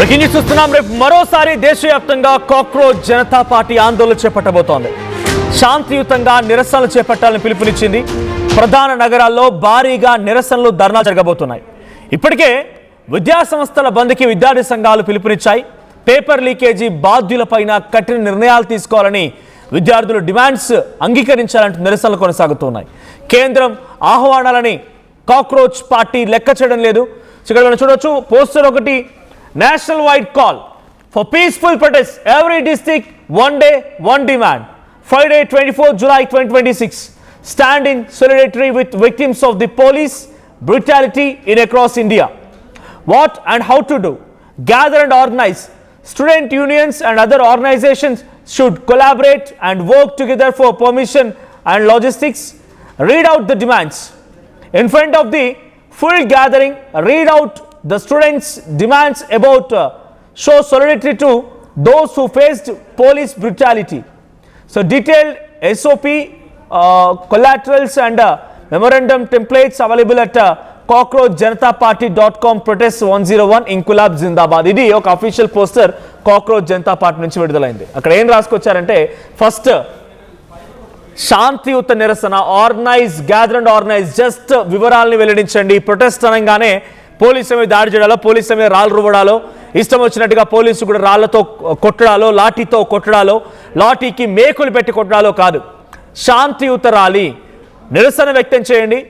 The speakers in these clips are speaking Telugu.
బ్రేకింగ్ న్యూస్ చూస్తున్నాం. రేపు మరోసారి దేశవ్యాప్తంగా కాక్రోచ్ జనతా పార్టీ ఆందోళన చేపట్టబోతోంది. శాంతియుతంగా నిరసనలు చేపట్టాలని పిలుపునిచ్చింది. ప్రధాన నగరాల్లో భారీగా నిరసనలు, ధర్నాలు జరగబోతున్నాయి. ఇప్పటికే విద్యా సంస్థల బంద్కి విద్యార్థి సంఘాలు పిలుపునిచ్చాయి. పేపర్ లీకేజీ బాధ్యులపైన కఠిన నిర్ణయాలు తీసుకోవాలని విద్యార్థులు డిమాండ్స్ అంగీకరించాలంటూ నిరసనలు కొనసాగుతున్నాయి. కేంద్రం ఆహ్వానాలని కాక్రోచ్ పార్టీ లెక్క చేయడం లేదు. ఇక్కడ మనం చూడొచ్చు, పోస్టర్ ఒకటి, national wide call for peaceful protest, every district one day one demand, Friday 24 July 2026, stand in solidarity with victims of the police brutality in across India. What and how to do? Gather and organize. Student unions and other organizations should collaborate and work together for permission and logistics. Read out the demands. In front of the full gathering, read out the students' demands about show solidarity to those who faced police brutality. So detailed SOP, collaterals and memorandum templates available at cockroachjanataparty.com. protest 101 Inqilab Zindabad. ఇది ఒక official poster Cockroach Janata Party నుంచి విడుదలైంది. అక్కడ ఏం రాసుకొచ్చారంటే, ఫస్ట్ శాంతియుత నిరసన, organise, gather and organise, just వివరాలని వెల్లడించండి. ప్రొటెస్ట్ అనగానే పోలీసుల మీద దాడి చేయడాలో, పోలీసుల మీద రాళ్ళు రువ్వడాలో, ఇష్టం వచ్చినట్టుగా పోలీసు కూడా రాళ్లతో కొట్టడాలో, లాఠీతో కొట్టడాలో, లాఠీకి మేకులు పెట్టి కొట్టడాలో కాదు. శాంతియుత ర్యాలీ, నిరసన వ్యక్తం చేయండి.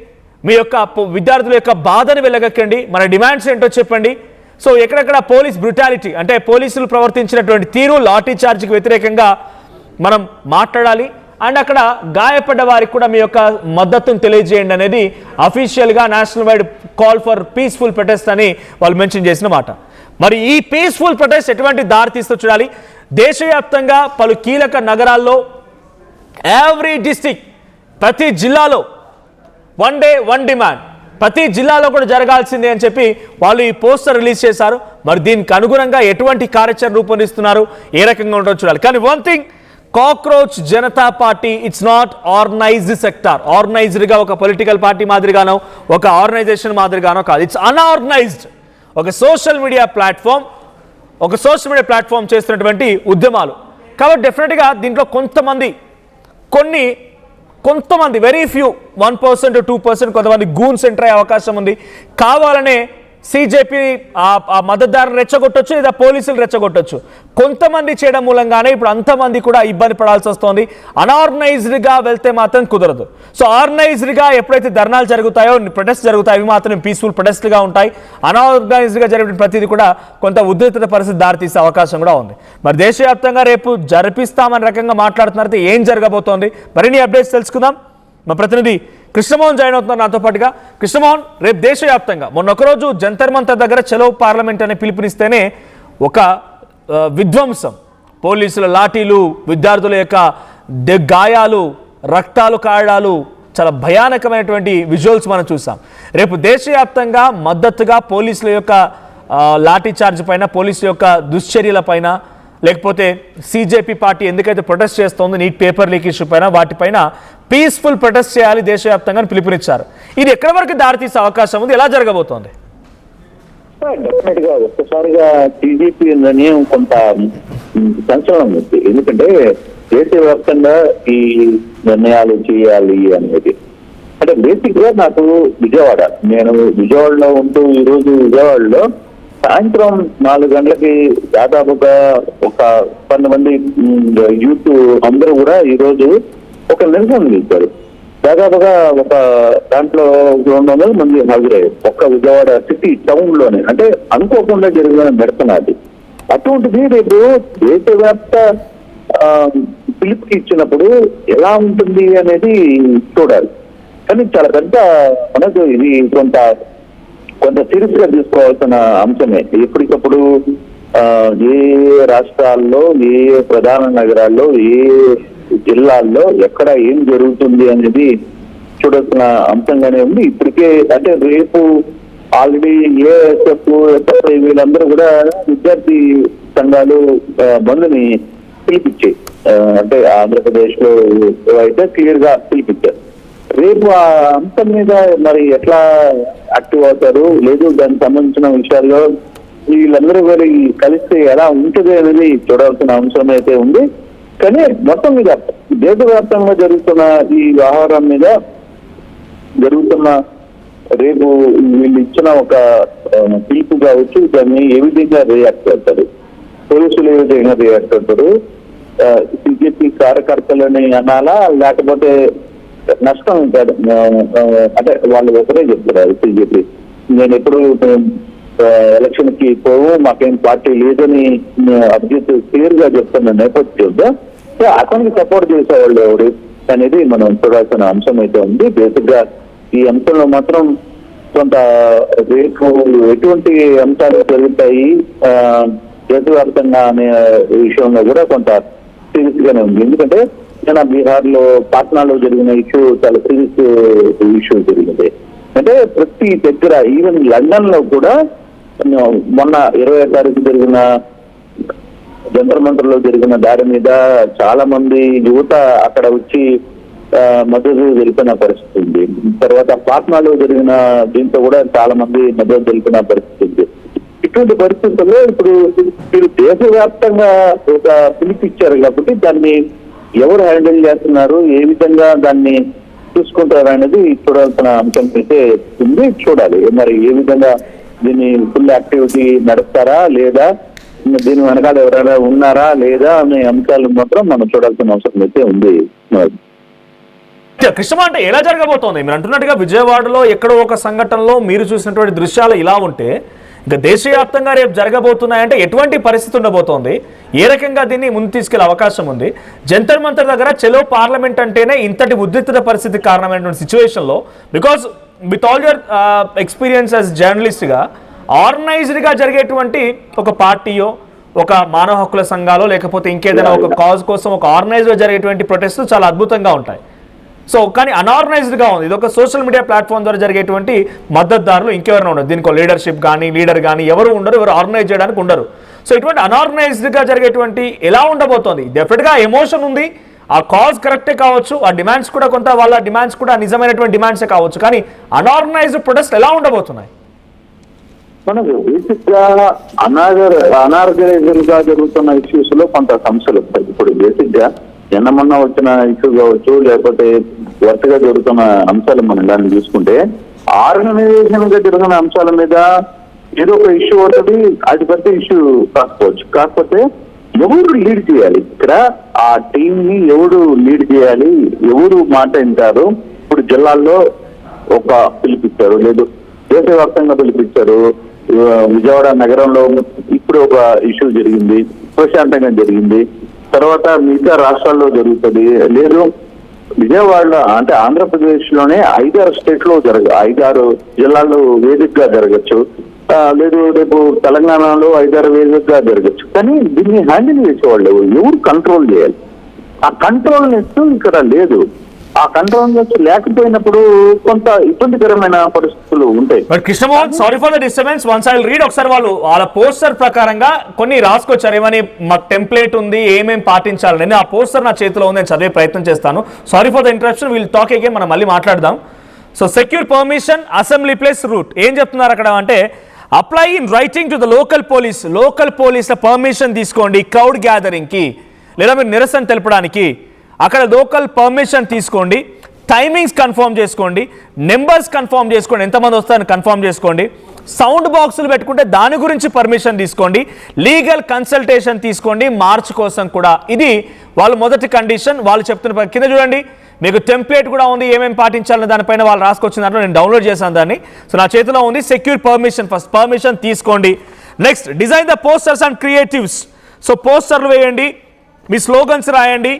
మీ యొక్క విద్యార్థుల యొక్క బాధను వెళ్ళగక్కండి. మన డిమాండ్స్ ఏంటో చెప్పండి. సో ఎక్కడెక్కడ పోలీస్ బ్రుటాలిటీ అంటే పోలీసులు ప్రవర్తించినటువంటి తీరు, లాఠీ చార్జ్కి వ్యతిరేకంగా మనం మాట్లాడాలి. అండ్ అక్కడ గాయపడ్డ వారికి కూడా మీ యొక్క మద్దతును తెలియజేయండి అనేది అఫీషియల్గా national wide call for peaceful protest అని వాళ్ళు మెన్షన్ చేసిన మాట. మరి ఈ పీస్ఫుల్ ప్రొటెస్ట్ ఎటువంటి దారి తీస్తూ చూడాలి. దేశవ్యాప్తంగా పలు కీలక నగరాల్లో, ఎవ్రీ డిస్ట్రిక్ట్, ప్రతి జిల్లాలో వన్ డే వన్ డిమాండ్, ప్రతి జిల్లాలో కూడా జరగాల్సిందే అని చెప్పి వాళ్ళు ఈ పోస్టర్ రిలీజ్ చేశారు. మరి దీనికి అనుగుణంగా ఎటువంటి కార్యాచరణ రూపొందిస్తున్నారు, ఏ రకంగా ఉంటుందో చూడాలి. కానీ one thing, Cockroach Janata Party it's not organised sector. ఆర్గనైజ్డ్గా ఒక పొలిటికల్ పార్టీ మాదిరిగానో, ఒక ఆర్గనైజేషన్ మాదిరిగానో కాదు. It's unorganised. ఒక సోషల్ మీడియా ప్లాట్ఫామ్ చేస్తున్నటువంటి ఉద్యమాలు. కాబట్టి డెఫినెట్గా దీంట్లో కొంతమంది వెరీ ఫ్యూ 1% to 2% కొంతమంది గూన్స్ ఎంటర్ అయ్యే అవకాశం ఉంది. కావాలనే సిజేపీ ఆ మద్దతుదారులు రెచ్చగొట్టొచ్చు, లేదా పోలీసులు రెచ్చగొట్టొచ్చు. కొంతమంది చేయడం మూలంగానే ఇప్పుడు అంతమంది కూడా ఇబ్బంది పడాల్సి వస్తుంది. అన్ఆర్గనైజ్డ్గా వెళ్తే మాత్రం కుదరదు. సో ఆర్గనైజ్డ్గా ఎప్పుడైతే ధర్నాలు జరుగుతాయో, ప్రొటెస్ట్ జరుగుతాయో, అవి మాత్రం పీస్ఫుల్ ప్రొటెస్ట్గా ఉంటాయి. అన్ఆర్గనైజ్డ్గా జరిగే ప్రతిదీ కూడా కొంత ఉద్రిక్తత పరిస్థితి దారితీసే అవకాశం కూడా ఉంది. మరి దేశవ్యాప్తంగా రేపు జరిపిస్తామని రకంగా మాట్లాడుతున్నారు. ఏం జరగబోతోంది, మరిన్ని అప్డేట్స్ తెలుసుకుందాం. మా ప్రతినిధి కృష్ణమోహన్ జాయిన్ అవుతున్నారు నాతో పాటుగా. కృష్ణమోహన్, రేపు దేశవ్యాప్తంగా మొన్న ఒకరోజు జంతర్ మంతర్ దగ్గర చలో పార్లమెంట్ అనే పిలుపునిస్తేనే ఒక విధ్వంసం, పోలీసుల లాఠీలు, విద్యార్థుల యొక్క గాయాలు, రక్తాలు కారడాలు, చాలా భయానకమైనటువంటి విజువల్స్ మనం చూసాం. రేపు దేశవ్యాప్తంగా మద్దతుగా పోలీసుల యొక్క లాఠీ చార్జ్ పైన, పోలీసుల యొక్క దుశ్చర్యల పైన, లేకపోతే సిజేపీ పార్టీ ఎందుకైతే ప్రొటెస్ట్ చేస్తోందో నీట్ పేపర్ లీక్ ఇష్యూ పైన, వాటిపైన పీస్ఫుల్ ప్రొటెస్ట్ చేయాలి దేశవ్యాప్తంగా పిలుపునిచ్చారు. ఇది ఎక్కడి వరకు దారితీసే అవకాశం ఉంది, ఎలా జరగబోతోంది? డెఫినెట్ గా ఒక్కసారిగా టీడీపీ నిర్ణయం కొంత సంచలనం ఉంది. ఎందుకంటే దేశవ్యాప్తంగా ఈ నిర్ణయాలు చేయాలి అనేది. అంటే బేసిక్ గా నాకు నేను విజయవాడలో ఉంటూ ఈరోజు విజయవాడలో సాయంత్రం 4 గంటలకి దాదాపుగా ఒక 10 మంది యూత్ అందరూ కూడా ఈరోజు ఒక నిరసన ఇచ్చారు. దాదాపుగా ఒక దాంట్లో 200 మంది హాజరయ్యారు. ఒక్క విజయవాడ సిటీ టౌన్ లోనే. అంటే అనుకోకుండా జరిగిన నిరసన అది. అటువంటిది రేపు దేశవ్యాప్త పిలుపుకి ఇచ్చినప్పుడు ఎలా ఉంటుంది అనేది చూడాలి. కానీ చాలా పెద్ద మనకు ఇది కొంత సీరియస్ గా తీసుకోవాల్సిన అంశమే. ఎప్పటికప్పుడు ఏ రాష్ట్రాల్లో, ఏ ప్రధాన నగరాల్లో, ఏ జిల్లాల్లో ఎక్కడ ఏం జరుగుతుంది అనేది చూడాల్సిన అంశంగానే ఉంది. ఇప్పటికే అంటే రేపు ఆల్రెడీ ఏఎస్ఎఫ్, ఎస్ఎఫ్ఐ వీళ్ళందరూ కూడా విద్యార్థి సంఘాలు బంద్ని పిలిపించాయి. అంటే ఆంధ్రప్రదేశ్ లో అయితే క్లియర్ గా పిలిపించారు. రేపు ఆ అంశం మీద మరి ఎట్లా యాక్టివ్ అవుతారు, లేదు దానికి సంబంధించిన విషయాల్లో వీళ్ళందరూ కూడా కలిస్తే ఎలా ఉంటుంది అనేది చూడాల్సిన అంశం అయితే ఉంది. కానీ మొత్తం మీద దేశవ్యాప్తంగా జరుగుతున్న ఈ వ్యవహారం మీద జరుగుతున్న రేపు వీళ్ళు ఇచ్చిన ఒక పిలుపు కావచ్చు, దాన్ని ఏ విధంగా రియాక్ట్ అవుతారు, పోలీసులు ఏ విధంగా రియాక్ట్ అవుతారు, బీజేపీ కార్యకర్తలని అనాలా లేకపోతే నష్టం అంటే వాళ్ళు ఒకరే చెప్తారు బీజేపీ నేను ఎప్పుడు ఎలక్షన్ కి పోవు మాకేం పార్టీ లేదని అభిజిత్ క్లియర్ గా చెప్తున్న నేపథ్యంలో అతనికి సపోర్ట్ చేసేవాళ్ళు ఎవరు అనేది మనం చూడాల్సిన అంశం అయితే ఉంది. బేసిక్ గా ఈ అంశంలో మాత్రం కొంత రేపు ఎటువంటి అంశాలు జరుగుతాయి దేశవ్యాప్తంగా అనే విషయంలో కూడా కొంత సీరియస్ గానే ఉంది. ఎందుకంటే నేను బీహార్ లో పాట్నాలో జరిగిన ఇష్యూ చాలా సీరియస్ ఇష్యూ జరిగింది. అంటే ప్రతి దగ్గర ఈవెన్ లండన్ లో కూడా మొన్న 20వ తారీఖు జరిగిన జంతర్ మంతర్ లో జరిగిన దాడి మీద చాలా మంది యువత అక్కడ వచ్చి మద్దతు తెలిపిన పరిస్థితి ఉంది. తర్వాత పాట్నాలో జరిగిన దీంతో కూడా చాలా మంది మద్దతు తెలిపిన పరిస్థితి ఉంది. ఇటువంటి పరిస్థితుల్లో ఇప్పుడు మీరు దేశవ్యాప్తంగా ఒక పిలిపిచ్చారు కాబట్టి దాన్ని ఎవరు హ్యాండిల్ చేస్తున్నారు, ఏ విధంగా దాన్ని చూసుకుంటారు అనేది చూడాల్సిన అంశం అయితే ఉంది. చూడాలి మరి ఏ విధంగా దీన్ని ఫుల్ యాక్టివిటీ నడుస్తారా లేదా దీని వెనకాల ఎవరైనా ఉన్నారా లేదా అనే అంశాలు మాత్రం మనం చూడాల్సిన అవసరం అయితే ఉంది. కృష్ణ అంటే ఎలా జరగబోతోంది? మీరు అంటున్నట్టుగా విజయవాడలో ఎక్కడో ఒక సంఘటనలో మీరు చూసినటువంటి దృశ్యాలు ఇలా ఉంటే ఇంకా దేశవ్యాప్తంగా రేపు జరగబోతున్నాయంటే ఎటువంటి పరిస్థితి ఉండబోతోంది? ఏ రకంగా దీన్ని ముందు తీసుకెళ్లే అవకాశం ఉంది? జంతర్ మంతర్ దగ్గర చెలో పార్లమెంట్ అంటేనే ఇంతటి ఉద్రిక్త పరిస్థితి కారణమైనటువంటి సిచ్యువేషన్లో because with all your experience as జర్నలిస్ట్గా ఆర్గనైజ్డ్గా జరిగేటువంటి ఒక పార్టీయో ఒక మానవ హక్కుల సంఘాలు లేకపోతే ఇంకేదైనా ఒక కాజ్ కోసం ఒక ఆర్గనైజ్డ్గా జరిగేటువంటి ప్రొటెస్ట్లు చాలా అద్భుతంగా ఉంటాయి. సో కానీ అనార్గనైజ్డ్గా ఉంది. ఇది ఒక సోషల్ మీడియా ప్లాట్ఫామ్ ద్వారా జరిగేటువంటి మద్దతుదారులు ఇంకెవరైనా ఉండరు. దీనికి లీడర్షిప్ కానీ లీడర్ కానీ ఎవరు ఉండరు, ఎవరు ఆర్గనైజ్ చేయడానికి ఉండరు. సో ఇటువంటి అనార్గనైజ్డ్గా జరిగేటువంటి ఎలా ఉండబోతోంది? డెఫినెట్గా ఎమోషన్ ఉంది, ఆ కాజ్ కరెక్టే కావచ్చు, ఆ డిమాండ్స్ కూడా కొంత వాళ్ళ డిమాండ్స్ కూడా నిజమైనటువంటి డిమాండ్సే కావచ్చు, కానీ అనార్గనైజ్డ్ ప్రొటెస్ట్ ఎలా ఉండబోతున్నాయి? మనకు బేసిక్ గా అనార్గనైజ్డ్ గా జరుగుతున్న ఇష్యూస్ లో కొంత సమస్యలు వస్తాయి. ఇప్పుడు బేసిక్ గా మొన్న వచ్చిన ఇష్యూ కావచ్చు లేకపోతే వరుసగా జరుగుతున్న అంశాలు మనం దాన్ని చూసుకుంటే ఆర్గనైజేషన్ గా జరుగుతున్న అంశాల మీద ఏదో ఒక ఇష్యూ అవుతుంది, అది పెద్ద ఇష్యూ కాకపోవచ్చు. కాకపోతే ఎవరు లీడ్ చేయాలి ఇక్కడ, ఆ టీం ని ఎవరు లీడ్ చేయాలి, ఎవరు మాట వింటారు? ఇప్పుడు జిల్లాల్లో ఒక పిలిపించారు, లేదు దేశవ్యాప్తంగా పిలిపించారు. విజయవాడ నగరంలో ఇప్పుడు ఒక ఇష్యూ జరిగింది, ప్రశాంతంగా జరిగింది. తర్వాత మిగతా రాష్ట్రాల్లో జరుగుతుంది, లేదు విజయవాడలో అంటే ఆంధ్రప్రదేశ్ లోనే 5-6 స్టేట్ లో 5-6 జిల్లాల్లో వేదికగా జరగచ్చు, లేదు రేపు తెలంగాణలో 5-6 వేదికగా జరగచ్చు. కానీ దీన్ని హ్యాండిల్ చేసేవాళ్ళు ఎవరు కంట్రోల్ చేయాలి? ఆ కంట్రోల్నెస్ ఇక్కడ లేదు. ఆ కంట్రోల్నెస్ లేకపోయినప్పుడు కొంత ఇబ్బందికరమైన పరిస్థితులు ఉంటాయి. But Krishnamohan, sorry for the disturbance, once I will read. ఒకసారి వాళ్ళ పోస్టర్ ప్రకారంగా కొన్ని రాసుకొచ్చారు, ఏమని మాకు టెంప్లెట్ ఉంది, ఏమేమి పాటించాలని. ఆ పోస్టర్ నా చేతిలో ఉంది, నేను చదివే ప్రయత్నం చేస్తాను. Sorry for the interruption, will talk again, మనం మళ్ళీ మాట్లాడదాం. So secure permission assembly place route ఏం చెప్తున్నారు అక్కడ అంటే, apply in writing to the local police permission తీసుకోండి క్రౌడ్ గ్యాదరింగ్కి లేదా మీరు నిరసన తెలపడానికి. అక్కడ లోకల్ పర్మిషన్ తీసుకోండి, టైమింగ్స్ కన్ఫర్మ్ చేసుకోండి, నెంబర్స్ కన్ఫర్మ్ చేసుకోండి, ఎంతమంది వస్తారని కన్ఫర్మ్ చేసుకోండి, సౌండ్ బాక్సులు పెట్టుకుంటే దాని గురించి పర్మిషన్ తీసుకోండి, లీగల్ కన్సల్టేషన్ తీసుకోండి మార్చ్ కోసం కూడా. ఇది వాళ్ళు మొదటి కండిషన్. వాళ్ళు చెప్తున్న కింద చూడండి, మీకు టెంప్లెట్ కూడా ఉంది, ఏమేమి పాటించాలని దానిపైన వాళ్ళు రాసుకొచ్చిన దాంట్లో నేను డౌన్లోడ్ చేశాను దాన్ని. సో నా చేతిలో ఉంది. సెక్యూర్ పర్మిషన్, ఫస్ట్ పర్మిషన్ తీసుకోండి. Next, design the posters and creatives. So పోస్టర్లు వేయండి, మీ స్లోగన్స్ రాయండి,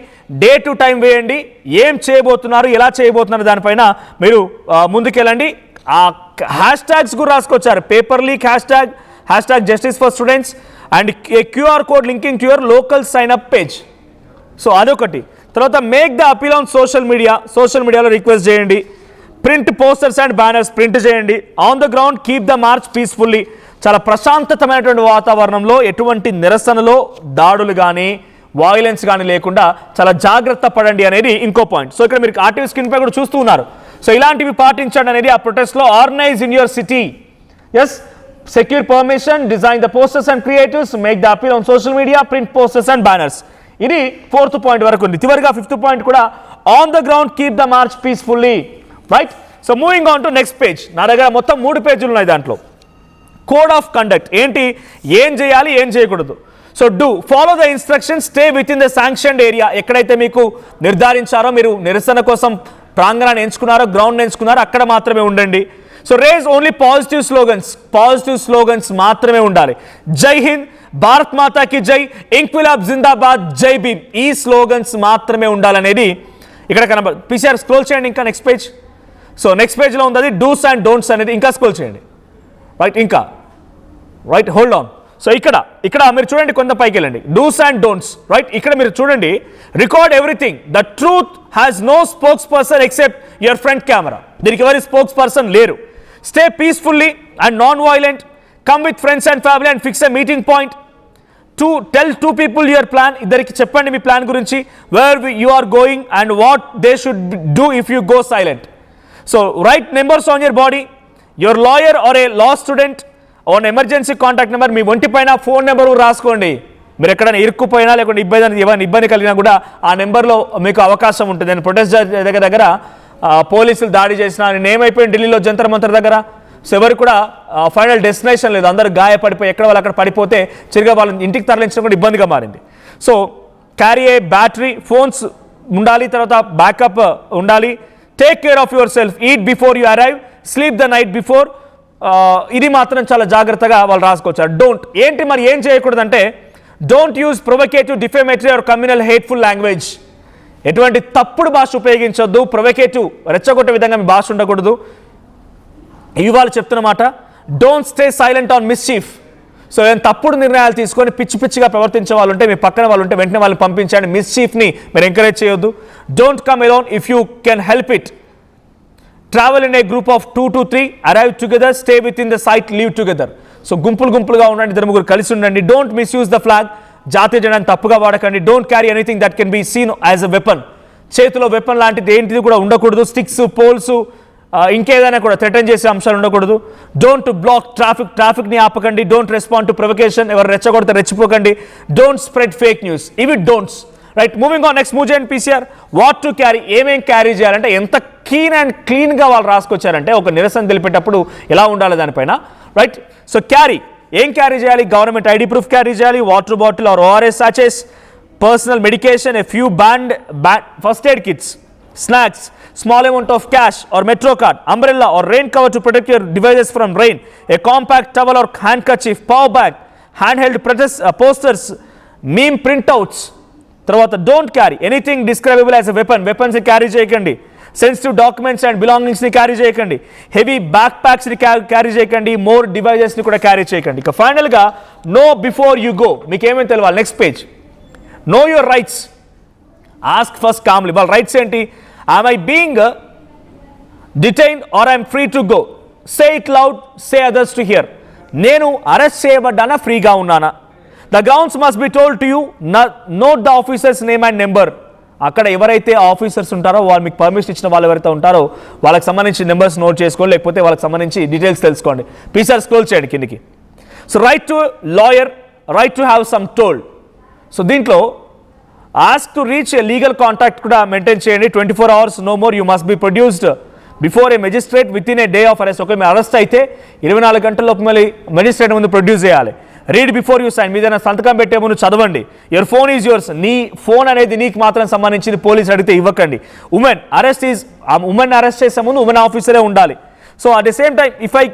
డే టు టైం వేయండి, ఏం చేయబోతున్నారు, ఎలా చేయబోతున్నారు దానిపైన మీరు ముందుకెళ్ళండి. ఆ హ్యాష్ ట్యాగ్స్ కూడా రాసుకొచ్చారు, paper leak hash tag justice for students and QR code linking to your local sign up page. So అదొకటి. తర్వాత make the appeal on social మీడియాలో రిక్వెస్ట్ చేయండి. Print posters and banners print చేయండి. On the ground keep the march peacefully. చాలా ప్రశాంతతమైనటువంటి వాతావరణంలో ఎటువంటి నిరసనలో దాడులు కానీ వాయిలెన్స్ కానీ లేకుండా చాలా జాగ్రత్త పడండి అనేది ఇంకో పాయింట్. సో ఇక్కడ మీరు ఆర్టీవీ స్క్రీన్ పై కూడా చూస్తూ ఉన్నారు. సో ఇలాంటివి పాటించండి అనేది ఆ ప్రొటెస్ట్లో. Organise in your city. Yes, secure permission, design the posters and creatives, make the appeal on social media, print posters and banners. ఇది 4th పాయింట్ వరకు ఉంది. చివరిగా 5th పాయింట్ కూడా on the ground keep the march peacefully, right? So moving on to next page. నా దగ్గర మొత్తం 3 పేజీలు ఉన్నాయి. దాంట్లో కోడ్ ఆఫ్ కండక్ట్ ఏంటి, ఏం చేయాలి ఏం చేయకూడదు. So do follow the instruction, stay with in the sanctioned area. ఎక్కడైతే మీకు నిర్ధారించారో, మీరు నిరసన కోసం ప్రాంగణాన్ని ఎంచుకున్నారో, గ్రౌండ్ ఎంచుకున్నారో అక్కడ మాత్రమే ఉండండి. So raise only positive slogans మాత్రమే ఉండాలి. జై హింద్, భారత్ మాతా కి జై, ఇంక్విలాబ్ జిందాబాద్, జై భీమ్, ఈ స్లోగన్స్ మాత్రమే ఉండాలనేది ఇక్కడ కనబడు. పీసీఆర్ స్క్రోల్ చేయండి ఇంకా నెక్స్ట్ పేజ్. సో నెక్స్ట్ పేజ్లో ఉంది అది డూస్ అండ్ డోంట్స్ అనేది. ఇంకా స్క్రోల్ చేయండి, రైట్? ఇంకా రైట్, హోల్డ్ ఆన్. సో ఇక్కడ మీరు చూడండి, కొంత పైకి వెళ్ళండి. Dos and don'ts, right? ఇక్కడ మీరు చూడండి, record everything, the truth has no spokesperson except your front camera. దీనికి ఎవరి స్పోక్స్ పర్సన్ లేరు. Stay peacefully and non violent, come with friends and family and fix a meeting point to tell 2 people your plan. ఇద్దరికి చెప్పండి మీ ప్లాన్ గురించి, where you are going and what they should do if you go silent. So write numbers on your body, your lawyer or a law student own emergency contact number, మీ ఒంటి పైన ఫోన్ నెంబర్ రాసుకోండి. మీరు ఎక్కడైనా ఇరుక్కుపోయినా లేకుంటే ఇబ్బంది కలిగినా కూడా ఆ నెంబర్లో మీకు అవకాశం ఉంటుంది. నేను ప్రొటెస్ట్ దగ్గర పోలీసులు దాడి చేసిన, నేను ఏమైపోయింది ఢిల్లీలో జంతర్ మంతర్ దగ్గర. సో ఎవరు కూడా ఫైనల్ డెస్టినేషన్ లేదు, అందరూ గాయపడిపోయి ఎక్కడ వాళ్ళు అక్కడ పడిపోతే చిరిగా వాళ్ళని ఇంటికి తరలించడం కూడా ఇబ్బందిగా మారింది. సో క్యారీ ఏ బ్యాటరీ, ఫోన్స్ ఉండాలి, తర్వాత బ్యాకప్ ఉండాలి. Take care of your self, eat before you arrive, sleep the night before. ఇది మాత్రం చాలా జాగ్రత్తగా వాళ్ళు రాసుకోవచ్చారు. డోంట్ ఏంటి మరి ఏం చేయకూడదంటే, don't use provocative, defamatory or communal hateful language. ఎటువంటి తప్పుడు భాష ఉపయోగించొద్దు, ప్రొవకేటివ్ రెచ్చగొట్టే విధంగా మీ భాష ఉండకూడదు. ఇవాళ చెప్తున్నమాట. Don't stay silent on mischief. So ఏం తప్పుడు నిర్ణయాలు తీసుకొని పిచ్చిగా ప్రవర్తించే వాళ్ళు ఉంటే, మీ పక్కన వాళ్ళు ఉంటే వెంటనే వాళ్ళని పంపించండి. మిస్చీఫ్ని మీరు ఎంకరేజ్ చేయొద్దు. Don't come alone if you can help it. Travel in a group of 2 to 3, arrive together, stay with in the site, leave together. So గుంపులుగా ఉండండి, 2-3 కలిసి ఉండండి. డోంట్ మిస్యూజ్ ద ఫ్లాగ్, జాతీయ జెండాను తప్పుగా వాడకండి. Don't carry anything that can be seen as a weapon. చేతిలో వెపన్ లాంటిది ఏంటిది కూడా ఉండకూడదు. స్టిక్స్, పోల్స్, ఇంకేదైనా కూడా థ్రెటన్ చేసే అంశాలు ఉండకూడదు. డోంట్ బ్లాక్ ట్రాఫిక్ని ఆపకండి. డోంట్ రెస్పాండ్ టు ప్రొవకేషన్, ఎవరు రెచ్చగొడితే రెచ్చిపోకండి. Don't spread fake news. ఇవి don'ts, right? Moving on next. Move చేయండి పీసీఆర్. వాట్ టు క్యారీ, ఏమేం క్యారీ చేయాలంటే ఎంత క్లీన్గా వాళ్ళు రాసుకొచ్చారంటే, ఒక నిరసన తెలిపేటప్పుడు ఎలా ఉండాలి దానిపైన, రైట్? సో క్యారీ, ఏం క్యారీ చేయాలి? గవర్నమెంట్ ఐడి ప్రూఫ్ క్యారీ చేయాలి, వాటర్ బాటిల్ ఆర్ ఓఆర్ఎస్ సాచెస్, personal medication, a few first aid kits, snacks, small amount of cash or metro card, umbrella or rain cover to protect your devices from rain, a compact towel or handkerchief, power bank, handheld posters, meme printouts. తర్వాత don't carry anything describable as a weapon. వెపన్స్ని క్యారీ చేయకండి. సెన్సిటివ్ డాక్యుమెంట్స్ అండ్ బిలాంగింగ్స్ని క్యారీ చేయకండి. హెవీ బ్యాక్ ప్యాక్స్ని క్యారీ చేయకండి. మోర్ డివైజెస్ని కూడా క్యారీ చేయకండి. ఇక ఫైనల్గా నో బిఫోర్ యూ గో. మీకు ఏమేమి తెలియాలి? Next page. Know your rights, ask first calmly. వాళ్ళ రైట్స్ ఏంటి? Am I being detained or I am free to go? Say it loud, say others to hear. నేను అరెస్ట్ చేయబడ్డానా, ఫ్రీగా ఉన్నానా? The grounds must be told to you. Note the officer's name and number. అక్కడ ఎవరైతే ఆఫీసర్స్ ఉంటారో, వాళ్ళు మీకు పర్మిషన్ ఇచ్చిన వాళ్ళు ఎవరైతే ఉంటారో వాళ్ళకి సంబంధించి నెంబర్స్ నోట్ చేసుకోండి, లేకపోతే వాళ్ళకి సంబంధించి డీటెయిల్స్ తెలుసుకోండి. పీసీఆర్ స్క్రోల్ చేయండి కిందికి. So right to lawyer, right to have some told. So దీంట్లో ask to reach a legal contact కూడా మెయింటైన్ చేయండి. 24 hours no more you must be produced before a magistrate within a day of arrest. ఒకవేళ మీరు అరెస్ట్ అయితే 24 గంటల్లోపు మళ్ళీ మెజిస్ట్రేట్ ముందు ప్రొడ్యూస్ చేయాలి. రీడ్ బిఫోర్ యూ సైన్, మీదైనా సంతకం పెట్టే ముందు చదవండి. యువర్ ఫోన్ ఈజ్ యువర్స్, నీ ఫోన్ అనేది నీకు మాత్రం సంబంధించింది, పోలీసు అడిగితే ఇవ్వకండి. ఉమెన్ అరెస్ట్ చేసే ముందు ఉమెన్ ఆఫీసరే ఉండాలి. So at the same time if I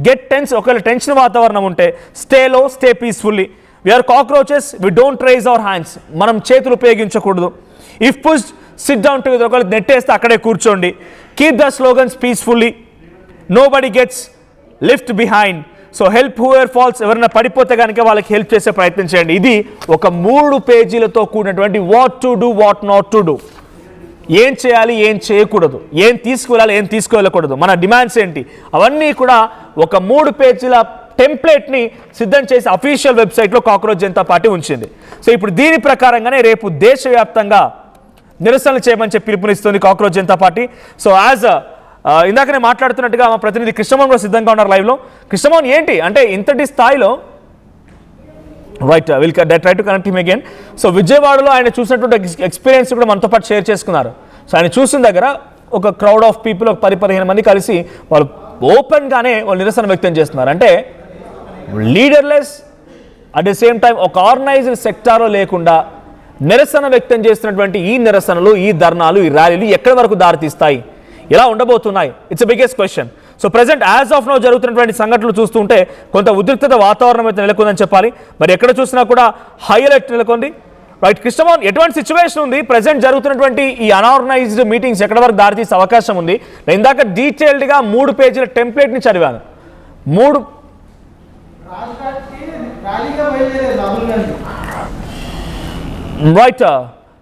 get tense, ఒకవేళ టెన్షన్ వాతావరణం ఉంటే stay low, stay peacefully. We are cockroaches, we don't raise our hands. మనం చేతులు ఉపయోగించకూడదు. If pushed, sit down together. ఒకవేళ నెట్టేస్తే అక్కడే కూర్చోండి. Keep the slogans peacefully. Nobody gets left behind. So help whoever falls, ఎవరైనా పడిపోతే కనుక వాళ్ళకి హెల్ప్ చేసే ప్రయత్నం చేయండి. ఇది ఒక 3 పేజీలతో కూడినటువంటి what to do, what not to do. ఏం చేయాలి, ఏం చేయకూడదు, ఏం తీసుకువెళ్ళాలి, ఏం తీసుకువెళ్ళకూడదు, మన డిమాండ్స్ ఏంటి, అవన్నీ కూడా ఒక 3 పేజీల టెంప్లెట్ని సిద్ధం చేసి అఫీషియల్ వెబ్సైట్లో కాక్రోచ్ జనతా పార్టీ ఉంచింది. సో ఇప్పుడు దీని ప్రకారంగానే రేపు దేశవ్యాప్తంగా నిరసనలు చేయమని చెప్పి పిలుపునిస్తుంది cockroach Janata party. So as ఇందాకనే మాట్లాడుతున్నట్టుగా మా ప్రతినిధి కృష్ణమోహన్ కూడా సిద్ధంగా ఉన్నారు లైవ్లో. కృష్ణమోహన్, ఏంటి అంటే ఇంతటి స్థాయిలో right will try to connect him again. So విజయవాడలో ఆయన చూసినటువంటి ఎక్స్పీరియన్స్ కూడా మనతో పాటు షేర్ చేసుకున్నారు. సో ఆయన చూసిన దగ్గర ఒక క్రౌడ్ ఆఫ్ పీపుల్, ఒక 10-15 మంది కలిసి వాళ్ళు ఓపెన్గానే వాళ్ళు నిరసన వ్యక్తం చేస్తున్నారు. అంటే leaderless at the same time ఒక ఆర్గనైజ్డ్ సెక్టార్లో లేకుండా నిరసన వ్యక్తం చేస్తున్నటువంటి ఈ నిరసనలు, ఈ ధర్నాలు, ఈ ర్యాలీలు ఎక్కడి వరకు దారితీస్తాయి, ఎలా ఉండబోతున్నాయి? It's a biggest question. So present as of now జరుగుతున్నటువంటి సంఘటనలు చూస్తుంటే కొంత ఉద్రిక్తత వాతావరణం అయితే నెలకొందని చెప్పాలి. మరి ఎక్కడ చూసినా కూడా హై అలర్ట్ నెలకొంది. రైట్ కృష్ణమోహన్, ఎటువంటి సిచ్యువేషన్ ఉంది ప్రెసెంట్ జరుగుతున్నటువంటి ఈ అనార్గనైజ్డ్ మీటింగ్స్ ఎక్కడ వరకు దారితీసే అవకాశం ఉంది? నేను ఇందాక డీటెయిల్డ్గా 3 పేజీల టెంప్లెట్ని చదివాను. 3 right.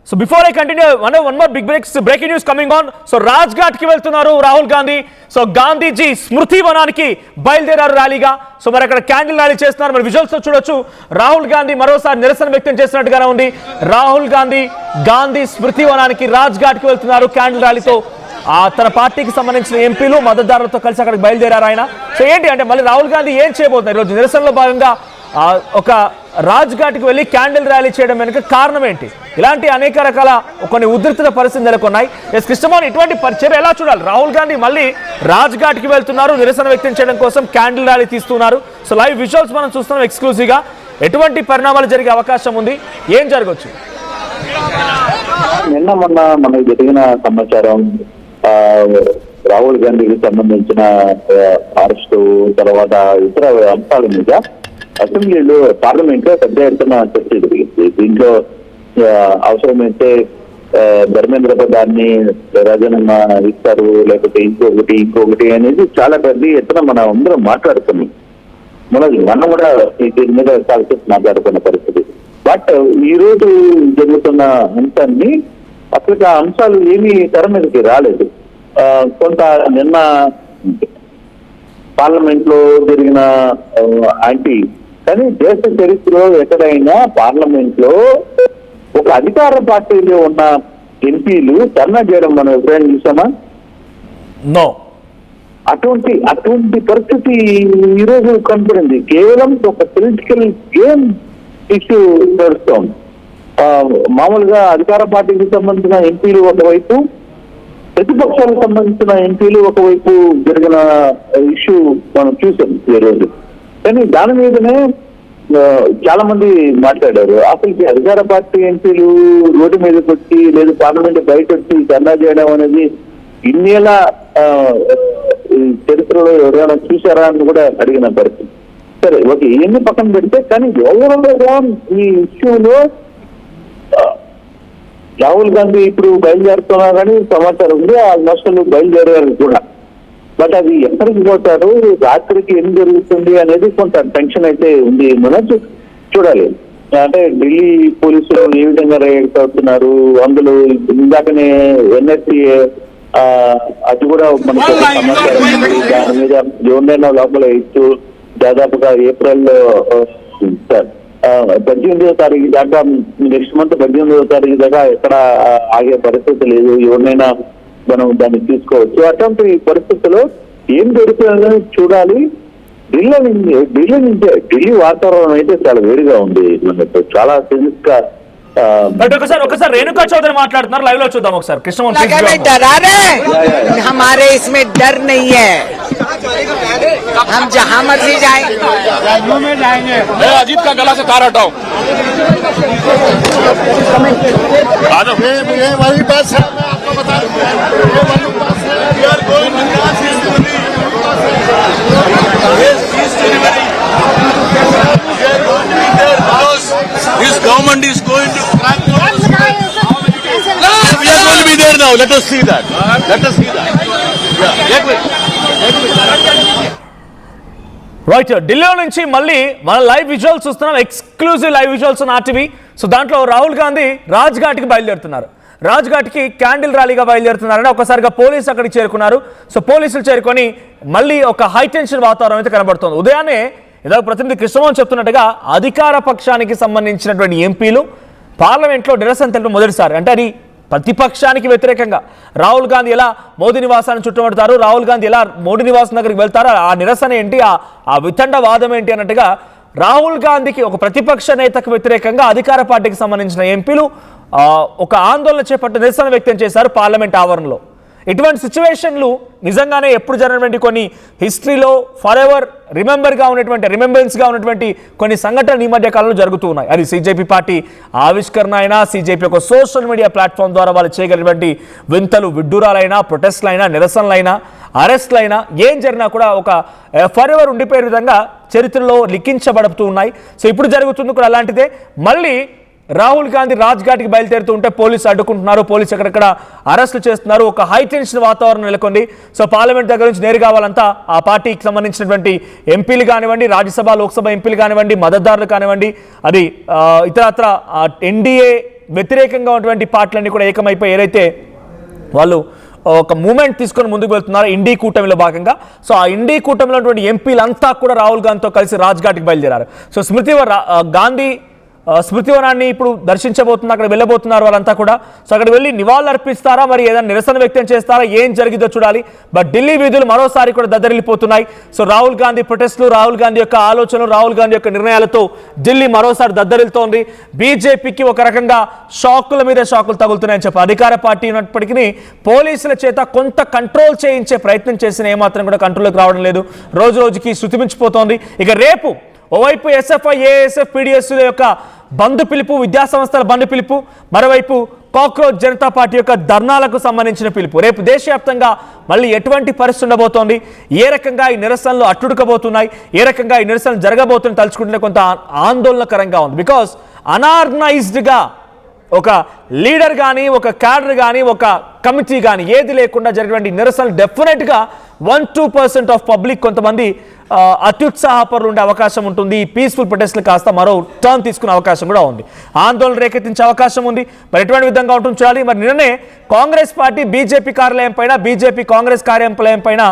So before I continue, one more big breaking news coming on. So Rajghat కి వెళ్తున్నారు రాహుల్ గాంధీ. సో గాంధీజీ స్మృతి వనానికి బయలుదేరారు ర్యాలీగా. సో మరి అక్కడ క్యాండిల్ ర్యాలీ చేస్తున్నారు. మరి విజువల్స్ లో చూడొచ్చు, రాహుల్ గాంధీ మరోసారి నిరసన వ్యక్తం చేసినట్టుగానే ఉంది. రాహుల్ గాంధీ గాంధీ స్మృతి వనానికి రాజ్ఘాట్ కి వెళ్తున్నారు క్యాండిల్ ర్యాలీతో. తన పార్టీకి సంబంధించిన ఎంపీలు, మద్దతుదారులతో కలిసి అక్కడికి బయలుదేరారు ఆయన. సో ఏంటి అంటే మళ్ళీ రాహుల్ గాంధీ ఏం చేయబోతున్నారు ఈరోజు నిరసనలో భాగంగా? ఒక రాజ్ఘాట్కి వెళ్ళి క్యాండిల్ ర్యాలీ చేయడం వెనుక కారణం ఏంటి? ఇలాంటి అనేక రకాల కొన్ని ఉద్రిక్త పరిస్థితులు నెలకొన్నాయి. ఎస్ కృష్ణమోహన్, ఇటువంటి చర్య ఎలా చూడాలి? రాహుల్ గాంధీ మళ్ళీ రాజ్ఘాట్కి వెళ్తున్నారు, నిరసన వ్యక్తం చేయడం కోసం క్యాండిల్ ర్యాలీ తీస్తున్నారు. సో లైవ్ విజువల్స్ మనం చూస్తున్నాం ఎక్స్క్లూజివ్గా. ఎటువంటి పరిణామాలు జరిగే అవకాశం ఉంది, ఏం జరగవచ్చు? నిన్న మొన్న మనకు జరిగిన సమాచారం, రాహుల్ గాంధీకి సంబంధించిన అరెస్టు తర్వాత ఇతర అంశాల మీద అసెంబ్లీలో, పార్లమెంట్ లో పెద్ద ఎత్తున చర్చ జరిగింది. దీంట్లో అవసరమైతే ధర్మేంద్ర ప్రధాన్ని రాజీనామా ఇస్తారు, లేకపోతే ఇంకొకటి అనేది చాలా పెద్ద ఎత్తున మనం అందరం మాట్లాడుతున్నాం. మనం కూడా దీని మీద చాలా మాట్లాడుకున్న పరిస్థితి. బట్ ఈ రోజు జరుగుతున్న అంశాన్ని అసలు ఆ అంశాలు ఏమీ తెర మీదకి రాలేదు. కొంత నిన్న పార్లమెంట్ లో జరిగిన యాంటీ, కానీ దేశ చరిత్రలో ఎక్కడైనా పార్లమెంట్ లో ఒక అధికార పార్టీలో ఉన్న ఎంపీలు ధర్నా చేయడం మనం ఎప్పుడైనా చూసామా? నో. అటువంటి పరిస్థితి ఈరోజు కనపడింది. కేవలం ఒక పొలిటికల్ గేమ్ ఇష్యూ నడుస్తోంది. మామూలుగా అధికార పార్టీకి సంబంధించిన ఎంపీలు ఒకవైపు, ప్రతిపక్షాలకు సంబంధించిన ఎంపీలు ఒకవైపు జరిగిన ఇష్యూ మనం చూసాం ఈ రోజు. కానీ దాని మీదనే చాలా మంది మాట్లాడారు. అసలు అధికార పార్టీ ఎంపీలు రోడ్డు మీదకి వచ్చి లేదు పార్లమెంట్ బయట వచ్చి ధర్నా చేయడం అనేది ఇన్నేళ్ళ చరిత్రలో ఎవరైనా చూసారా అని కూడా అడిగిన పరిస్థితి. సరే, ఓకే, ఇవన్నీ పక్కన పెడితే కానీ ఓవరాల్ గా ఈ ఇష్యూలో రాహుల్ గాంధీ ఇప్పుడు బయలుదేరుతున్నా కానీ సమాచారం ఉంది ఆల్మోస్ట్ బయలుదేరారు కూడా. బట్ అది ఎక్కడికి పోతారు, రాత్రికి ఏం జరుగుతుంది అనేది కొంత టెన్షన్ అయితే ఉంది. మనం చూడాలి. అంటే ఢిల్లీ పోలీసులు ఏ విధంగా రియాక్ట్ అవుతున్నారు, అందులో ఇందాకనే NSA అది కూడా మనకు సమాచారం ఉంది. దాని మీద ఎవరినైనా లోపల ఇస్తూ దాదాపుగా ఏప్రిల్లో 18వ తారీఖు దాకా, నెక్స్ట్ మంత్ 18వ తారీఖు దాకా ఎక్కడ ఆగే పరిస్థితి లేదు. ఎవరినైనా మనం దాన్ని తీసుకోవచ్చు. అటువంటి పరిస్థితుల్లో ఏం జరుగుతుందని చూడాలి. ఢిల్లీ వాతావరణం అయితే చాలా వేడిగా ఉంది. మనకు చాలా సీరియస్ గా. ఒకసారి రేణుకా చౌదరి మాట్లాడుతున్నారు, లైవ్ లో చూద్దాం ఒకసారి. కృష్ణమోహన్, हमारे इसमें डर नहीं है, हम जहां मर्जी जाएंगे। अजीत का गला से तार हटाओ। ये वही बस है, मैं आपको बता दूं, ये वही बस है। We are going to crash this delivery. We are going to be there because this government is going to crack. We are going to be there now. Let us see that. Let us see that. Yeah. Right, ఢిల్లీలో నుంచి మళ్ళీ మన లైవ్ విజువల్స్ చూస్తున్నాం, exclusive live visuals on RTV. So దాంట్లో రాహుల్ గాంధీ రాజ్ఘాట్కి బయలుదేరుతున్నారు. రాజ్ఘాట్కి క్యాండిల్ ర్యాలీగా బయలుదేరుతున్నారని ఒకసారిగా పోలీసులు అక్కడికి చేరుకున్నారు. సో పోలీసులు చేరుకొని మళ్ళీ ఒక హై టెన్షన్ వాతావరణం అయితే కనబడుతుంది. ఉదయాన్నే ఏదో ప్రతినిధి కృష్ణమోహన్ చెప్తున్నట్టుగా అధికార పక్షానికి సంబంధించినటువంటి ఎంపీలు పార్లమెంట్లో నిరసన తెలిపి మొదటిసారి, అంటే అది ప్రతిపక్షానికి వ్యతిరేకంగా రాహుల్ గాంధీ ఎలా మోదీ నివాసాన్ని చుట్టుముడతారు, రాహుల్ గాంధీ ఎలా మోడీ నివాసం దగ్గరికి వెళ్తారు, ఆ నిరసన ఏంటి, ఆ వితండవాదం ఏంటి అన్నట్టుగా రాహుల్ గాంధీకి ఒక ప్రతిపక్ష నేతకు వ్యతిరేకంగా అధికార పార్టీకి సంబంధించిన ఎంపీలు ఒక ఆందోళన చేపట్టి నిరసన వ్యక్తం చేశారు పార్లమెంట్ ఆవరణలో. ఇటువంటి సిచ్యువేషన్లు నిజంగానే ఎప్పుడు జరిగినటువంటి కొన్ని హిస్టరీలో ఫర్ ఎవర్ రిమెంబరెన్స్గా ఉన్నటువంటి కొన్ని సంఘటనలు ఈ మధ్య కాలంలో జరుగుతూ ఉన్నాయి. అది సిజేపీ పార్టీ ఆవిష్కరణ అయినా, సిజేపీ ఒక సోషల్ మీడియా ప్లాట్ఫామ్ ద్వారా వాళ్ళు చేయగలిగినటువంటి వింతలు, విడ్డూరాలైనా, ప్రొటెస్ట్లైనా, నిరసనలైనా, అరెస్ట్లైనా ఏం జరిగినా కూడా ఒక ఫర్ ఎవర్ ఉండిపోయే విధంగా చరిత్రలో లిఖించబడుతూ ఉన్నాయి. సో ఇప్పుడు జరుగుతుంది కూడా అలాంటిదే. మళ్ళీ రాహుల్ గాంధీ రాజ్ఘాట్కి బయలుదేరుతూ ఉంటే పోలీసు అడ్డుకుంటున్నారు, పోలీసు ఎక్కడెక్కడ అరెస్టులు చేస్తున్నారు, ఒక హై టెన్షన్ వాతావరణం నెలకొంది. సో పార్లమెంట్ దగ్గర నుంచి నేరుగా వాళ్ళంతా ఆ పార్టీకి సంబంధించినటువంటి ఎంపీలు కానివ్వండి, రాజ్యసభ లోక్సభ ఎంపీలు కానివ్వండి, మద్దతుదారులు కానివ్వండి, అది ఇతరత్ర ఎన్డీఏ వ్యతిరేకంగా ఉన్నటువంటి పార్టీలన్నీ కూడా ఏకమైపోయి ఏదైతే వాళ్ళు ఒక మూమెంట్ తీసుకొని ముందుకు వెళ్తున్నారు ఇండీ కూటమిలో భాగంగా. సో ఆ ఇండీ కూటమిలో ఉన్నటువంటి ఎంపీలంతా కూడా రాహుల్ గాంధీతో కలిసి రాజ్ఘాట్కి బయలుదేరారు. సో గాంధీ స్మృతివనాన్ని ఇప్పుడు దర్శించబోతున్నారు, అక్కడ వెళ్ళబోతున్నారు వాళ్ళంతా కూడా. సో అక్కడ వెళ్ళి నివాళులు అర్పిస్తారా, మరి ఏదైనా నిరసన వ్యక్తం చేస్తారా, ఏం జరిగిందో చూడాలి. బట్ ఢిల్లీ వీధులు మరోసారి కూడా దద్దరిల్లిపోతున్నాయి. సో రాహుల్ గాంధీ ప్రొటెస్టులు, రాహుల్ గాంధీ యొక్క ఆలోచనలు, రాహుల్ గాంధీ యొక్క నిర్ణయాలతో ఢిల్లీ మరోసారి దద్దరిల్లుతోంది. బీజేపీకి ఒక రకంగా షాకుల మీద షాకులు తగులుతున్నాయని చెప్పి అధికార పార్టీ ఉన్నప్పటికీ పోలీసుల చేత కొంత కంట్రోల్ చేయించే ప్రయత్నం చేసిన ఏమాత్రం కూడా కంట్రోల్కి రావడం లేదు. రోజు రోజుకి శృతిమించిపోతోంది. ఇక రేపు ఓవైపు ఎస్ఎఫ్ఐ, ఏఎస్ఎఫ్, పీడీఎస్ల యొక్క బంద్ పిలుపు, విద్యాసంస్థల బంద్ పిలుపు, మరోవైపు కాక్రోచ్ జనతా పార్టీ యొక్క ధర్నాలకు సంబంధించిన పిలుపు. రేపు దేశవ్యాప్తంగా మళ్ళీ ఎటువంటి పరిస్థితి ఉండబోతోంది, ఏ రకంగా ఈ నిరసనలు అట్టుడుకబోతున్నాయి, ఏ రకంగా ఈ నిరసనలు జరగబోతుంది తలుచుకుంటే కొంత ఆందోళనకరంగా ఉంది. బికాస్ అనార్గనైజ్డ్గా ఒక లీడర్ కానీ, ఒక క్యాడర్ కానీ, ఒక కమిటీ కానీ ఏది లేకుండా జరిగినటువంటి నిరసనలు డెఫినెట్గా 1-2% ఆఫ్ పబ్లిక్ కొంతమంది అత్యుత్సాహపరులు ఉండే అవకాశం ఉంటుంది. ఈ పీస్ఫుల్ ప్రొటెస్ట్లు కాస్త మరో టర్న్ తీసుకునే అవకాశం కూడా ఉంది, ఆందోళన రేకెత్తించే అవకాశం ఉంది. మరి ఎటువంటి విధంగా ఉంటుంది చూడాలి. మరి నిన్ననే కాంగ్రెస్ పార్టీ బీజేపీ కార్యాలయం పైన, బీజేపీ కాంగ్రెస్ కార్యాలయం పైన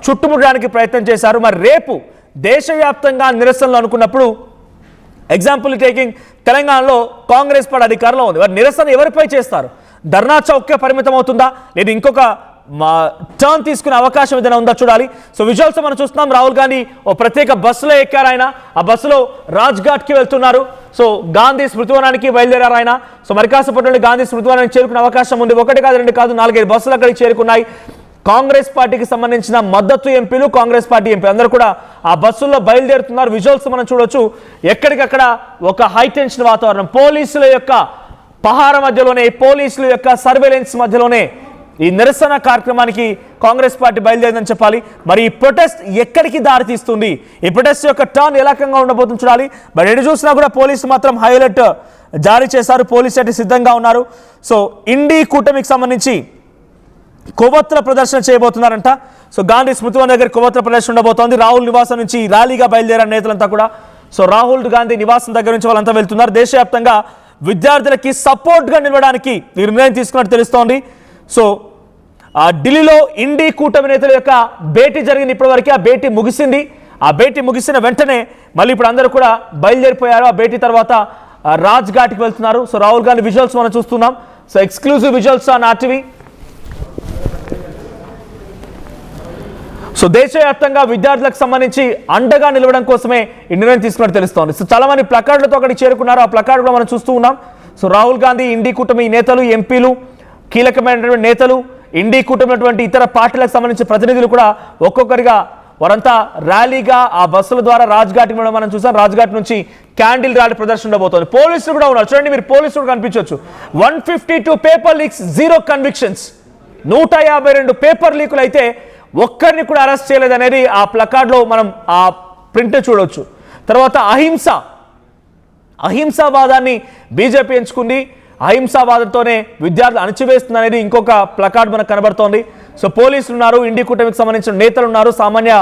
చుట్టుముట్టడానికి ప్రయత్నం చేశారు. మరి రేపు దేశవ్యాప్తంగా నిరసనలు అనుకున్నప్పుడు ఎగ్జాంపుల్ టేకింగ్ తెలంగాణలో కాంగ్రెస్ పార్టీ అధికారంలో ఉంది. వారి నిరసన ఎవరిపై చేస్తారు? ధర్నా చౌక్కే పరిమితం అవుతుందా, లేదా ఇంకొక టర్న్ తీసుకునే అవకాశం ఏదైనా ఉందా చూడాలి. సో విజువల్స్ మనం చూస్తున్నాం. రాహుల్ గాంధీ ఓ ప్రత్యేక బస్సులో ఎక్కారు. ఆయన ఆ బస్సులో రాజ్ఘాట్కి వెళ్తున్నారు. సో గాంధీ స్మృతివనానికి బయలుదేరారు ఆయన. సో మరి కాసేపటి గాంధీ స్మృతివనానికి చేరుకునే అవకాశం ఉంది. 1 కాదు 2 కాదు 4-5 బస్సులు అక్కడికి చేరుకున్నాయి. కాంగ్రెస్ పార్టీకి సంబంధించిన మద్దతు ఎంపీలు, కాంగ్రెస్ పార్టీ ఎంపీలు అందరూ కూడా ఆ బస్సుల్లో బయలుదేరుతున్నారు. విజువల్స్ మనం చూడొచ్చు. ఎక్కడికక్కడ ఒక హై టెన్షన్ వాతావరణం, పోలీసుల యొక్క పహార మధ్యలోనే, పోలీసుల యొక్క సర్వేలెన్స్ మధ్యలోనే ఈ నిరసన కార్యక్రమానికి కాంగ్రెస్ పార్టీ బయలుదేరిందని చెప్పాలి. మరి ఈ ప్రొటెస్ట్ ఎక్కడికి దారి తీస్తుంది, ఈ ప్రొటెస్ట్ యొక్క టర్న్ ఏ రకంగా ఉండబోతుంది చూడాలి. మరి ఎటు చూసినా కూడా పోలీసులు మాత్రం హై అలర్ట్ జారీ చేశారు. పోలీసు అయితే సిద్ధంగా ఉన్నారు. సో ఇండీ కూటమికి సంబంధించి కొవ్వొత్తుల ప్రదర్శన చేయబోతున్నారంట. సో గాంధీ స్మృతివనం దగ్గర కొవ్వొత్తుల ప్రదర్శన ఉండబోతోంది. రాహుల్ నివాసం నుంచి ర్యాలీగా బయలుదేరారు నేతలంతా కూడా. సో రాహుల్ గాంధీ నివాసం దగ్గర నుంచి వాళ్ళంతా వెళ్తున్నారు. దేశవ్యాప్తంగా విద్యార్థులకి సపోర్ట్గా నిలవడానికి నిర్ణయం తీసుకున్నట్టు తెలుస్తోంది. సో ఢిల్లీలో ఇండీ కూటమి నేతల యొక్క భేటీ జరిగింది ఇప్పటివరకు. ఆ భేటీ ముగిసింది. ఆ భేటీ ముగిసిన వెంటనే మళ్ళీ ఇప్పుడు అందరూ కూడా బయలుదేరిపోయారు. ఆ భేటీ తర్వాత రాజ్ఘాట్కి వెళ్తున్నారు. సో రాహుల్ గాంధీ విజువల్స్ మనం చూస్తున్నాం. So exclusive visuals on RTV. So దేశవ్యాప్తంగా విద్యార్థులకు సంబంధించి అండగా నిలవడం కోసమే ఈ నిర్ణయం తీసుకున్నట్టు తెలుస్తోంది. సో చాలా మంది ప్లకార్డులతో అక్కడికి చేరుకున్నారు. ఆ ప్లకార్డు కూడా మనం చూస్తూ ఉన్నాం. సో రాహుల్ గాంధీ, ఇండీ కూటమి నేతలు, ఎంపీలు, కీలకమైనటువంటి నేతలు, ఇండీ కూటమి ఇతర పార్టీలకు సంబంధించిన ప్రతినిధులు కూడా ఒక్కొక్కరిగా వారంతా ర్యాలీగా ఆ బస్సుల ద్వారా రాజ్ఘాట్ మనం చూసాం. రాజ్ఘాట్ నుంచి క్యాండిల్ ర్యాలీ ప్రదర్శన ఉండబోతోంది. పోలీసులు కూడా ఉన్నారు చూడండి, మీరు పోలీసులు కనిపించవచ్చు. 152 పేపర్ లీక్స్, 0 కన్విక్షన్స్. 152 పేపర్ లీకులు అయితే ఒక్కరిని కూడా అరెస్ట్ చేయలేదనేది ఆ ప్లకార్డ్లో మనం ఆ ప్రింట్ చూడవచ్చు. తర్వాత అహింసావాదాన్ని బీజేపీ ఎంచుకుంది. అహింసావాదంతోనే విద్యార్థులు అణచివేస్తుంది అనేది ఇంకొక ప్లకార్డ్ మనకు కనబడుతోంది. సో పోలీసులు ఉన్నారు, ఇండీ కూటమికి సంబంధించిన నేతలు ఉన్నారు, సామాన్య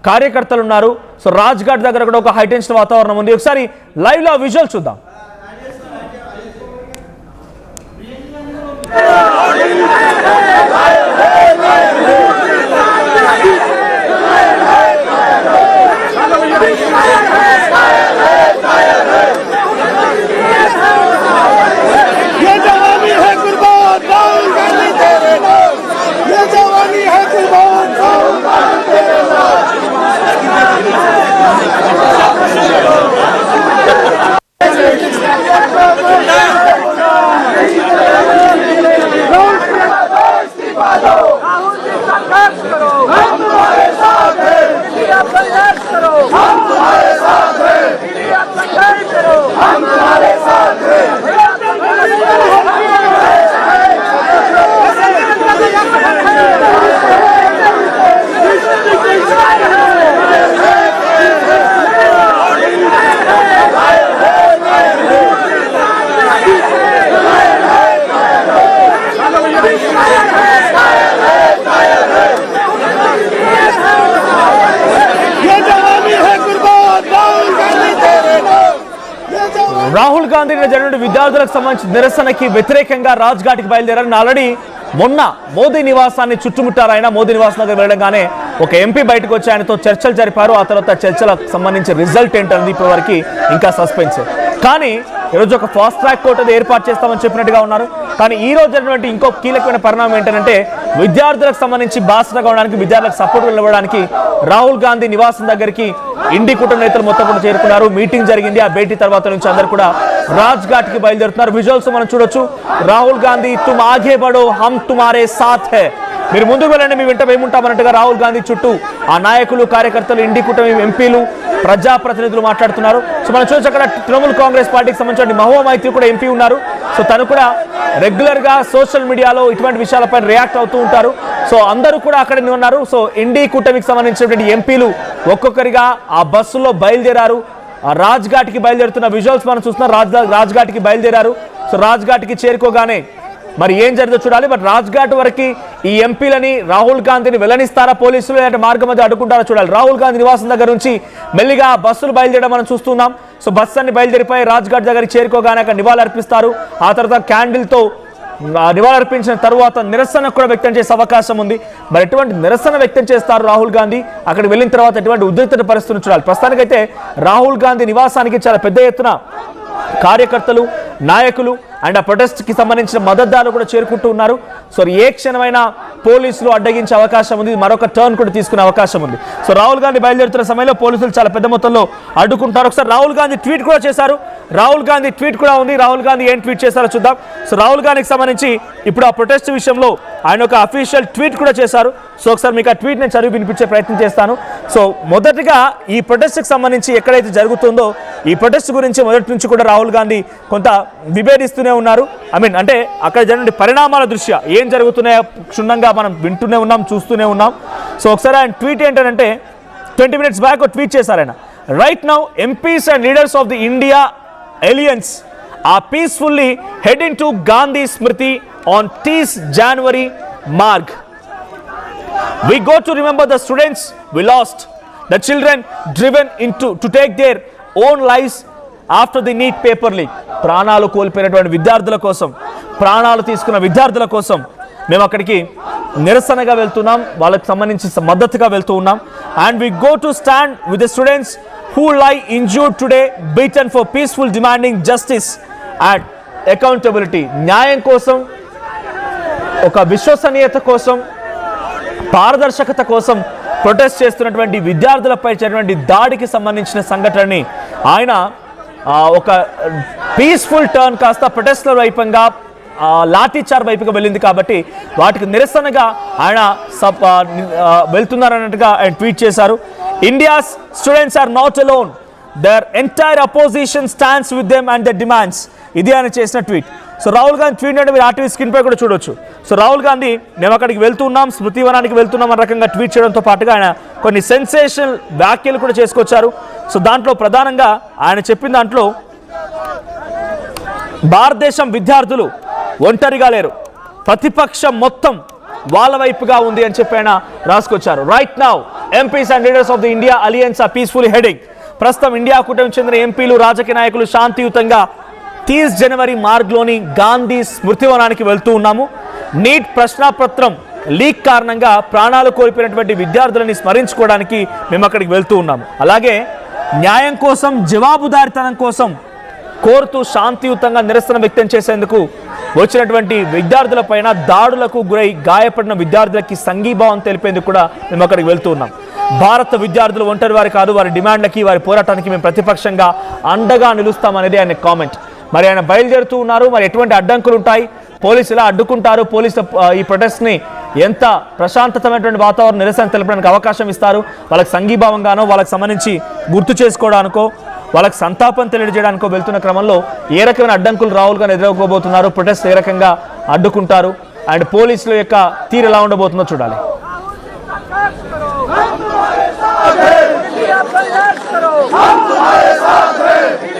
కార్యకర్తలు ఉన్నారు. సో రాజ్ఘాట్ దగ్గర కూడా ఒక హైటెన్షన్ వాతావరణం ఉంది. ఒకసారి లైవ్ లో విజువల్ చూద్దాం. ये जवानी है कुर्बान రాహుల్ గాంధీ జరిగిన విద్యార్థులకు సంబంధించిన నిరసనకి వ్యతిరేకంగా రాజ్ఘాట్కి బయలుదేరారు. ఆల్రెడీ మొన్న మోదీ నివాసాన్ని చుట్టుముట్టారు. ఆయన మోదీ నివాసం దగ్గర వెళ్ళగానే ఒక ఎంపీ బయటకు వచ్చి ఆయనతో చర్చలు జరిపారు. ఆ తర్వాత చర్చలకు సంబంధించి రిజల్ట్ ఏంటనేది ఇప్పటి వరకు ఇంకా సస్పెన్స్. కానీ ఈరోజు ఒక ఫాస్ట్ ట్రాక్ కోర్టు ఏర్పాటు చేస్తామని చెప్పినట్టుగా ఉన్నారు. కానీ ఈ రోజు జరిగినటువంటి ఇంకో కీలకమైన పరిణామం ఏంటంటే విద్యార్థులకు సంబంధించి బాసటగా ఉండడానికి, విద్యార్థులకు సపోర్ట్ నిలవడానికి రాహుల్ గాంధీ నివాసం దగ్గరికి ఇండి కుటుంబ నేతలు మొత్తం కూడా చేరుకున్నారు. మీటింగ్ జరిగింది. ఆ భేటీ తర్వాత నుంచి అందరు కూడా రాజ్ఘాట్ కి బయలుదేరుతున్నారు. విజువల్స్ మనం చూడొచ్చు. రాహుల్ గాంధీ తుమ్ ఆగే బడో హమ్ తుమారే సాథ్ హై, మీరు ముందుకు వెళ్ళండి, మీ వెంట మేముంటామన్నట్టుగా రాహుల్ గాంధీ చుట్టూ ఆ నాయకులు, కార్యకర్తలు, ఇండి కూటమి ఎంపీలు, ప్రజాప్రతినిధులు మాట్లాడుతున్నారు. సో మనం చూసి అక్కడ తృణమూల్ కాంగ్రెస్ పార్టీకి సంబంధించిన మహువా మైత్రి కూడా ఎంపీ ఉన్నారు. సో తను కూడా రెగ్యులర్ గా సోషల్ మీడియాలో ఇటువంటి విషయాలపై రియాక్ట్ అవుతూ ఉంటారు. సో అందరూ కూడా అక్కడే ఉన్నారు. సో ఇండి కూటమికి సంబంధించినటువంటి ఎంపీలు ఒక్కొక్కరిగా ఆ బస్సులో బయలుదేరారు. ఆ రాజ్ఘాట్ కి బయలుదేరుతున్న విజువల్స్ మనం చూస్తున్నాం. రాజ్ఘాట్ కి బయలుదేరారు. సో రాజ్ఘాట్ కి చేరుకోగానే మరి ఏం జరిగిందో చూడాలి. బట్ రాజ్ఘాట్ వరకు ఈ ఎంపీలని రాహుల్ గాంధీని వెల్లనిస్తారా పోలీసులు, లేదంటే మార్గం మధ్య అడ్డుకుంటారా చూడాలి. రాహుల్ గాంధీ నివాసం దగ్గర నుంచి మెల్లిగా బస్సులు బయలుదేరడం మనం చూస్తున్నాం. సో బస్సు అన్ని బయలుదేరిపోయి రాజ్ఘాట్ దగ్గరికి చేరుకోగానే అక్కడ నివాళులర్పిస్తారు. ఆ తర్వాత క్యాండిల్తో నివాళులర్పించిన తరువాత నిరసన కూడా వ్యక్తం చేసే అవకాశం ఉంది. మరి ఎటువంటి నిరసన వ్యక్తం చేస్తారు రాహుల్ గాంధీ, అక్కడికి వెళ్ళిన తర్వాత ఎటువంటి ఉద్రిక్తత పరిస్థితిని చూడాలి. ప్రస్తుతానికైతే రాహుల్ గాంధీ నివాసానికి చాలా పెద్ద ఎత్తున కార్యకర్తలు, నాయకులు అండ్ ఆ ప్రొటెస్ట్ కి సంబంధించిన మద్దతుదారులు కూడా చేరుకుంటూ ఉన్నారు. సో ఏ క్షణమైనా పోలీసులు అడ్డగించే అవకాశం ఉంది, మరొక టర్న్ కూడా తీసుకునే అవకాశం ఉంది. సో రాహుల్ గాంధీ బయలుదేరుతున్న సమయంలో పోలీసులు చాలా పెద్ద మొత్తంలో అడ్డుకుంటారు. ఒకసారి రాహుల్ గాంధీ ట్వీట్ కూడా చేశారు. రాహుల్ గాంధీ ట్వీట్ కూడా ఉంది. రాహుల్ గాంధీ ఏం ట్వీట్ చేశారో చూద్దాం. సో రాహుల్ గాంధీకి సంబంధించి ఇప్పుడు ఆ ప్రొటెస్ట్ విషయంలో ఆయన ఒక అఫీషియల్ ట్వీట్ కూడా చేశారు. సో ఒకసారి మీకు ఆ ట్వీట్ నేను చదివి వినిపించే ప్రయత్నం చేస్తాను. సో మొదటిగా ఈ ప్రొటెస్ట్కి సంబంధించి ఎక్కడైతే జరుగుతుందో ఈ ప్రొటెస్ట్ గురించి మొదటి నుంచి కూడా రాహుల్ గాంధీ కొంత విభేదిస్తూనే ఉన్నారు. అంటే అక్కడ జరిగిన పరిణామాల దృష్ట్యా ఏం జరుగుతున్నాయో క్షుణ్ణంగా మనం వింటూనే ఉన్నాం, చూస్తూనే ఉన్నాం. సో ఒకసారి ఆయన ట్వీట్ ఏంటంటే 20 minutes బ్యాక్ ఒక ట్వీట్ చేశారు ఆయన. Right now MPs and leaders of the India alliance are peacefully heading to Gandhi Smriti on 30th January marg. We go to remember the students we lost, the children driven to take their own lives after the NEET paper leak. ప్రాణాలు కోల్పోయినటువంటి విద్యార్థుల కోసం, ప్రాణాలు తీసుకున్న విద్యార్థుల కోసం మేము అక్కడికి నిరసనగా వెళ్తున్నాం, వాళ్ళకి సంబంధించి మద్దతుగా వెళ్తూ ఉన్నాం. And we go to stand with the students who lie injured today, beaten for peaceful demanding justice and accountability. న్యాయం కోసం, ఒక విశ్వసనీయత కోసం, పారదర్శకత కోసం ప్రొటెస్ట్ చేస్తున్నటువంటి విద్యార్థులపై జరిగినటువంటి దాడికి సంబంధించిన సంఘటనని ఆయన ఒక పీస్ఫుల్ టర్న్ కాస్త ప్రొటెస్ట్ల వైపంగా లాఠీచార్ వైపుగా వెళ్ళింది కాబట్టి వాటికి నిరసనగా ఆయన వెళ్తున్నారన్నట్టుగా ఆయన ట్వీట్ చేశారు. India's students are not alone, there entire opposition stands with them and their demands. ఇది ఆయన చేసిన tweet. So Rahul Gandhi tweet అంటే మీరు ఆర్టీవీ స్క్రీన్ పై కూడా చూడొచ్చు. సో రాహుల్ గాంధీ మేము అక్కడికి వెళ్తున్నాం, స్మృతివనానికి వెళ్తున్నాం అన్న రకంగా ట్వీట్ చేయడంతో పాటుగా ఆయన కొన్ని సెన్సేషనల్ వ్యాఖ్యలు కూడా చేసుకొచ్చారు. సో దాంట్లో ప్రధానంగా ఆయన చెప్పిన దాంట్లో భారతదేశం విద్యార్థులు ఒంటరిగా లేరు, ప్రతిపక్షం మొత్తం వాళ్ళ వైపుగా ఉంది అని చెప్పి ఆయన రాసుకొచ్చారు. Right now MPs and leaders of the India alliance are peacefully heading. ప్రస్తుతం ఇండియా కూటమికి చెందిన ఎంపీలు, రాజకీయ నాయకులు శాంతియుతంగా 30 జనవరి మార్గ్లోని గాంధీ స్మృతివనానికి వెళ్తూ ఉన్నాము. నీట్ ప్రశ్నాపత్రం లీక్ కారణంగా ప్రాణాలు కోల్పోయినటువంటి విద్యార్థులని స్మరించుకోవడానికి మేము అక్కడికి వెళ్తూ ఉన్నాము. అలాగే న్యాయం కోసం, జవాబుదారితనం కోసం కోరుతూ శాంతియుతంగా నిరసన వ్యక్తం చేసేందుకు వచ్చినటువంటి విద్యార్థుల పైన దాడులకు గురై గాయపడిన విద్యార్థులకి సంఘీభావం తెలిపేందుకు కూడా మేము అక్కడికి వెళ్తూ ఉన్నాం. భారత విద్యార్థులు ఒంటరి వారి కాదు, వారి డిమాండ్లకి, వారి పోరాటానికి మేము ప్రతిపక్షంగా అండగా నిలుస్తామనేది ఆయన కామెంట్. మరి ఆయన బయలుదేరుతూ ఉన్నారు. మరి ఎటువంటి అడ్డంకులు ఉంటాయి, పోలీసులు ఎలా అడ్డుకుంటారు, పోలీసులు ఈ ప్రొటెస్ట్ని ఎంత ప్రశాంతతమైనటువంటి వాతావరణం నిరసన తెలపడానికి అవకాశం ఇస్తారు, వాళ్ళకి సంఘీభావంగానో, వాళ్ళకి సంబంధించి గుర్తు చేసుకోవడానికో, వాళ్ళకి సంతాపం తెలియజేయడానికో వెళ్తున్న క్రమంలో ఏ రకమైన అడ్డంకులు రాహుల్ గాంధీ ఎదుర్కోబోతున్నారు, ప్రొటెస్ట్ ఏ రకంగా అడ్డుకుంటారు అండ్ పోలీసుల యొక్క తీరు ఎలా ఉండబోతుందో చూడాలి. हम तुम्हारे साथ हैं।